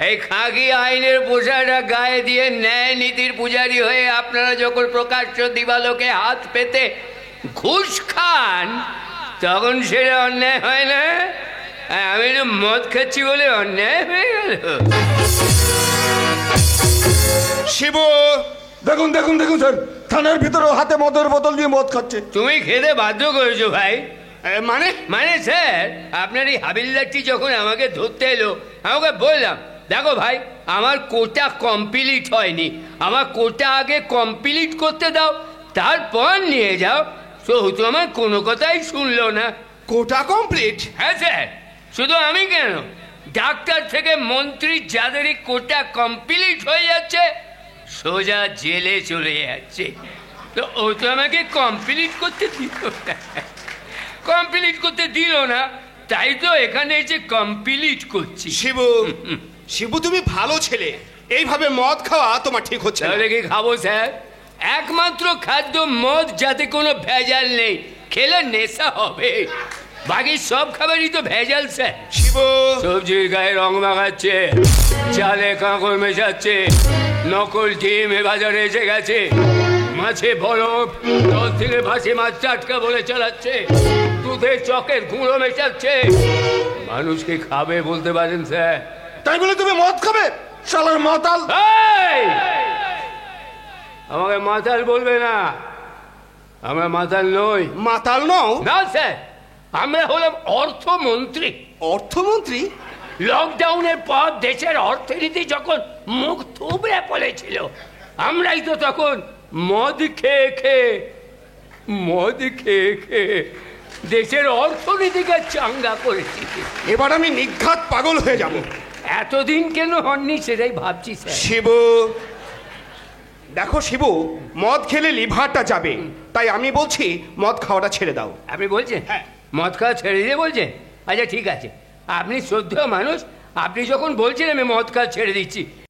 এই খাকি আইনের পোশাকটা গায়ে দিয়ে ন্যায় নীতির পূজারী হয়ে আপনারা যখন প্রকাশ্য দিবালোকে হাত পেতে ঘুষ খান তখন সেটা অন্যায় হয় না? আমি একটু মদ খাচ্ছি বলে অন্যায় হয়ে গেল? শিবু, দেখুন দেখুন দেখুন স্যার, থানার ভিতরেও হাতে মদের বোতল দিয়ে মদ খাচ্ছে। তুমি খেতে বাধ্য করেছো ভাই। মানে মানে স্যার, আপনার এই হাবিলদারটি যখন আমাকে ধরতে এলো, আমাকে বললাম, দেখো ভাই, আমার কোটা কমপ্লিট হয়নি, আমার কোটা আগে কমপ্লিট করতে দাও, তারপর নিয়ে যাও। তো আমার কোনো কথাই শুনলো না। কোটা কমপ্লিট? হ্যাঁ স্যার, শুধু আমি কেন, ডাক্তার থেকে মন্ত্রী যাদেরই কোটা কমপ্লিট হয়ে যাচ্ছে সোজা জেলে চলে যাচ্ছে। তো ও তো আমাকে কমপ্লিট করতে দিল না, তাই তো এখানে এসে কমপ্লিট করছি। শিবু, শিবু তুমি ভালো ছেলে, এইভাবে মদ খাওয়া তোমার ঠিক হচ্ছে না। তাহলে কি খাবো স্যার? একমাত্র খাদ্য মদ, যাতে কোনো ভেজাল নেই, খেলে নেশা হবে। বাকি সব খাবারই তো ভেজাল স্যার। শিবু, সবজির গায়ে রং মাখাচ্ছে, চালে কাঁকড় মেশাচ্ছে, নকল ডিম এ বাজারে এসে গেছে, মাছে বরফ, জল থেকে ভাসে মাছ টাটকা বলে চালাচ্ছে, দুধে চকের গুঁড়ো মেশাচ্ছে। মানুষ কি খাবে বলতে পারেন স্যার? তাই বলে তুমি মদ খাবে? শালার মাতাল! এই! আমাকে মাতাল বলবে না, আমরা মাতাল নই। মাতাল নও? না স্যার, আমরা হলাম অর্থমন্ত্রী। অর্থমন্ত্রী? লকডাউনের পর দেশের অর্থনীতি যখন মুখ থুবড়ে পড়েছিল, আমরাই তো তখন মদ খেয়ে দেশের অর্থনীতিকে চাঙ্গা করেছি। এবার আমি নিঘাত পাগল হয়ে যাব। এতদিন কেন হননি সেটাই ভাবছি স্যার। শিবু, দেখো শিবু, মদ খেলে লিভারটা যাবে, তাই আমি বলছি মদ খাওয়াটা ছেড়ে দাও। আপনি বলছেন? হ্যাঁ। মদ খাওয়া ছেড়ে দিয়ে বলছেন? আচ্ছা ঠিক আছে, আপনি শ্রদ্ধেয় মানুষ, আপনি যখন বলছেন আমি মদ খাওয়া ছেড়ে দিচ্ছি।